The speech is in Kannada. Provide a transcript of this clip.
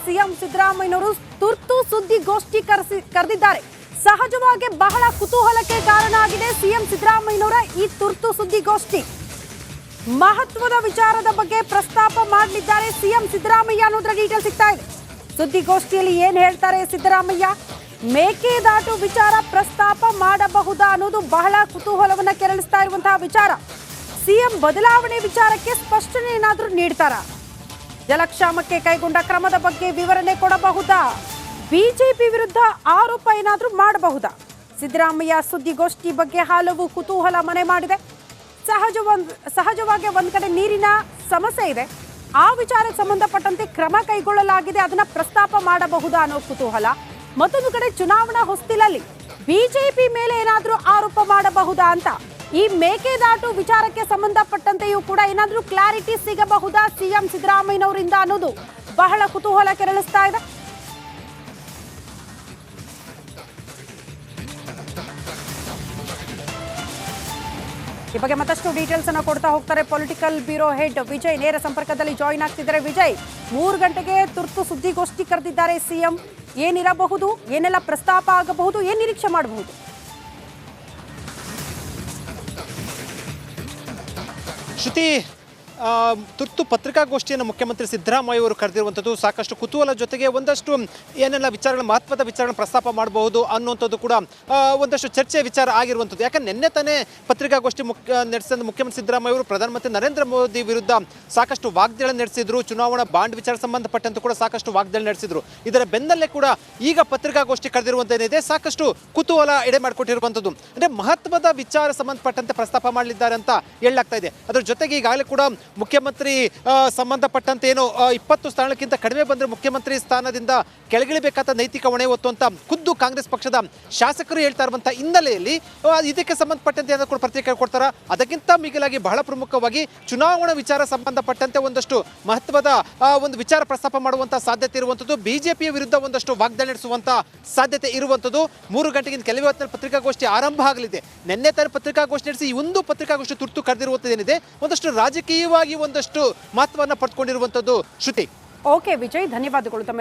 ಸಿಎಂ ಸಿದ್ದರಾಮಯ್ಯನವರು ತುರ್ತು ಸುದ್ದಿಗೋಷ್ಠಿ ಕರೆದಿದ್ದಾರೆ. ಸಹಜವಾಗಿ ಬಹಳ ಕುತೂಹಲಕ್ಕೆ ಕಾರಣ ಆಗಿದೆ ಸಿಎಂ ಸಿದ್ದರಾಮಯ್ಯನವರ ಈ ತುರ್ತು ಸುದ್ದಿಗೋಷ್ಠಿ. ಮಹತ್ವದ ವಿಚಾರದ ಬಗ್ಗೆ ಪ್ರಸ್ತಾಪ ಮಾಡಲಿದ್ದಾರೆ ಸಿಎಂ ಸಿದ್ದರಾಮಯ್ಯ ಅನ್ನೋದ್ರ ಡೀಟೇಲ್ ಸಿಗ್ತಾ ಇದೆ. ಸುದ್ದಿಗೋಷ್ಠಿಯಲ್ಲಿ ಏನ್ ಹೇಳ್ತಾರೆ ಸಿದ್ದರಾಮಯ್ಯ? ಮೇಕೆದಾಟು ವಿಚಾರ ಪ್ರಸ್ತಾಪ ಮಾಡಬಹುದಾ ಅನ್ನೋದು ಬಹಳ ಕುತೂಹಲವನ್ನ ಕೆರಳಿಸ್ತಾ ಇರುವಂತಹ ವಿಚಾರ. ಸಿಎಂ ಬದಲಾವಣೆ ವಿಚಾರಕ್ಕೆ ಸ್ಪಷ್ಟನೆ ಏನಾದರೂ ನೀಡ್ತಾರಾ? ಜಲಕ್ಷಾಮಕ್ಕೆ ಕೈಗೊಂಡ ಕ್ರಮದ ಬಗ್ಗೆ ವಿವರಣೆ ಕೊಡಬಹುದಾ? ಬಿಜೆಪಿ ವಿರುದ್ಧ ಆರೋಪ ಏನಾದರೂ ಮಾಡಬಹುದಾ? ಸಿದ್ದರಾಮಯ್ಯ ಸುದ್ದಿಗೋಷ್ಠಿ ಬಗ್ಗೆ ಹಲವು ಕುತೂಹಲ ಮನೆ ಮಾಡಿದೆ. ಸಹಜವಾಗಿ ಒಂದ್ ಕಡೆ ನೀರಿನ ಸಮಸ್ಯೆ ಇದೆ, ಆ ವಿಚಾರಕ್ಕೆ ಸಂಬಂಧಪಟ್ಟಂತೆ ಕ್ರಮ ಕೈಗೊಳ್ಳಲಾಗಿದೆ, ಅದನ್ನ ಪ್ರಸ್ತಾಪ ಮಾಡಬಹುದಾ ಅನ್ನೋ ಕುತೂಹಲ. ಮತ್ತೊಂದು ಕಡೆ ಚುನಾವಣಾ ಹೊಸ್ತಿಲಲ್ಲಿ ಬಿಜೆಪಿ ಮೇಲೆ ಏನಾದರೂ ಆರೋಪ ಮಾಡಬಹುದಾ ಅಂತ. ಈ ಮೇಕೆದಾಟು ವಿಚಾರಕ್ಕೆ ಸಂಬಂಧಪಟ್ಟಂತೆಯೂ ಕೂಡ ಏನಾದರೂ ಕ್ಲಾರಿಟಿ ಸಿಗಬಹುದಾ ಸಿಎಂ ಸಿದ್ದರಾಮಯ್ಯನವರಿಂದ ಅನ್ನೋದು ಬಹಳ ಕುತೂಹಲ ಕೆರಳಿಸ್ತಾ ಇದೆ. ಈ ಬಗ್ಗೆ ಮತ್ತಷ್ಟು ಡೀಟೇಲ್ಸ್ ಅನ್ನು ಕೊಡ್ತಾ ಹೋಗ್ತಾರೆ ಪೊಲಿಟಿಕಲ್ ಬ್ಯೂರೋ ಹೆಡ್ ವಿಜಯ್. ನೇರ ಸಂಪರ್ಕದಲ್ಲಿ ಜಾಯಿನ್ ಆಗ್ತಿದ್ದಾರೆ. ವಿಜಯ್, 3 ಗಂಟೆಗೆ ತುರ್ತು ಸುದ್ದಿಗೋಷ್ಠಿ ಕರೆದಿದ್ದಾರೆ ಸಿಎಂ. ಏನಿರಬಹುದು, ಏನೆಲ್ಲ ಪ್ರಸ್ತಾಪ ಆಗಬಹುದು, ಏನ್ ನಿರೀಕ್ಷೆ ಮಾಡಬಹುದು? ಶ್ರುತಿ, ತುರ್ತು ಪತ್ರಿಕಾಗೋಷ್ಠಿಯನ್ನು ಮುಖ್ಯಮಂತ್ರಿ ಸಿದ್ದರಾಮಯ್ಯ ಅವರು ಕರೆದಿರುವಂಥದ್ದು ಸಾಕಷ್ಟು ಕುತೂಹಲ ಜೊತೆಗೆ ಒಂದಷ್ಟು ಏನೆಲ್ಲ ವಿಚಾರಗಳ ಮಹತ್ವದ ವಿಚಾರಗಳನ್ನು ಪ್ರಸ್ತಾಪ ಮಾಡಬಹುದು ಅನ್ನುವಂಥದ್ದು ಕೂಡ ಒಂದಷ್ಟು ಚರ್ಚೆ ವಿಚಾರ ಆಗಿರುವಂಥದ್ದು. ಯಾಕಂದ್ರೆ ನಿನ್ನೆ ತಾನೇ ಪತ್ರಿಕಾಗೋಷ್ಠಿ ನಡೆಸಿದ ಮುಖ್ಯಮಂತ್ರಿ ಸಿದ್ದರಾಮಯ್ಯ ಅವರು ಪ್ರಧಾನಮಂತ್ರಿ ನರೇಂದ್ರ ಮೋದಿ ವಿರುದ್ಧ ಸಾಕಷ್ಟು ವಾಗ್ದಾಳಿ ನಡೆಸಿದ್ರು. ಚುನಾವಣಾ ಬಾಂಡ್ ವಿಚಾರ ಸಂಬಂಧಪಟ್ಟಂತೆ ಕೂಡ ಸಾಕಷ್ಟು ವಾಗ್ದಾಳಿ ನಡೆಸಿದ್ರು. ಇದರ ಬೆನ್ನಲ್ಲೇ ಕೂಡ ಈಗ ಪತ್ರಿಕಾಗೋಷ್ಠಿ ಕರೆದಿರುವಂತೇನಿದೆ ಸಾಕಷ್ಟು ಕುತೂಹಲ ಎಡೆ ಮಾಡಿಕೊಟ್ಟಿರುವಂಥದ್ದು. ಅಂದ್ರೆ ಮಹತ್ವದ ವಿಚಾರ ಸಂಬಂಧಪಟ್ಟಂತೆ ಪ್ರಸ್ತಾಪ ಮಾಡಲಿದ್ದಾರೆ ಅಂತ ಹೇಳಲಾಗ್ತಾ ಇದೆ. ಅದರ ಜೊತೆಗೆ ಈಗಾಗಲೇ ಕೂಡ ಮುಖ್ಯಮಂತ್ರಿ ಸಂಬಂಧಪಟ್ಟಂತೆ ಏನು 20 ಸ್ಥಾನಕ್ಕಿಂತ ಕಡಿಮೆ ಬಂದರೆ ಮುಖ್ಯಮಂತ್ರಿ ಸ್ಥಾನದಿಂದ ಕೆಳಗಿಳಿಬೇಕಾದ ನೈತಿಕ ಹೊಣೆ ಹೊತ್ತು ಅಂತ ಖುದ್ದು ಕಾಂಗ್ರೆಸ್ ಪಕ್ಷದ ಶಾಸಕರು ಹೇಳ್ತಾ ಇರುವಂಥ ಹಿನ್ನೆಲೆಯಲ್ಲಿ ಇದಕ್ಕೆ ಸಂಬಂಧಪಟ್ಟಂತೆ ಏನಾದರೂ ಕೂಡ ಪ್ರತಿಕ್ರಿಯೆ ಕೊಡ್ತಾರ? ಅದಕ್ಕಿಂತ ಮಿಗಿಲಾಗಿ ಬಹಳ ಪ್ರಮುಖವಾಗಿ ಚುನಾವಣಾ ವಿಚಾರ ಸಂಬಂಧಪಟ್ಟಂತೆ ಒಂದಷ್ಟು ಮಹತ್ವದ ಒಂದು ವಿಚಾರ ಪ್ರಸ್ತಾಪ ಮಾಡುವಂಥ ಸಾಧ್ಯತೆ ಇರುವಂಥದ್ದು. ಬಿಜೆಪಿಯ ವಿರುದ್ಧ ಒಂದಷ್ಟು ವಾಗ್ದಾಳಿ ನಡೆಸುವಂಥ ಸಾಧ್ಯತೆ ಇರುವಂಥದ್ದು. 3 ಗಂಟೆಗಿಂತ ಕೆಲವೇ ಹೊತ್ತಿನಲ್ಲಿ ಪತ್ರಿಕಾಗೋಷ್ಠಿ ಆರಂಭ ಆಗಲಿದೆ. ನಿನ್ನೆ ತಾನೇ ಪತ್ರಿಕಾಗೋಷ್ಠಿ ನಡೆಸಿ ಈ ಒಂದು ಪತ್ರಿಕಾಗೋಷ್ಠಿ ತುರ್ತು ಕರೆದಿರುವಂಥದ್ದೇನಿದೆ ಒಂದಷ್ಟು ರಾಜಕೀಯವಾಗಿ ಒಂದಷ್ಟು ಮಹತ್ವವನ್ನು ಪಡೆದುಕೊಂಡಿರುವಂಥದ್ದು. ಶ್ರುತಿ. ಓಕೆ ವಿಜಯ್, ಧನ್ಯವಾದಗಳು ತಮ್ಮೆಲ್ಲ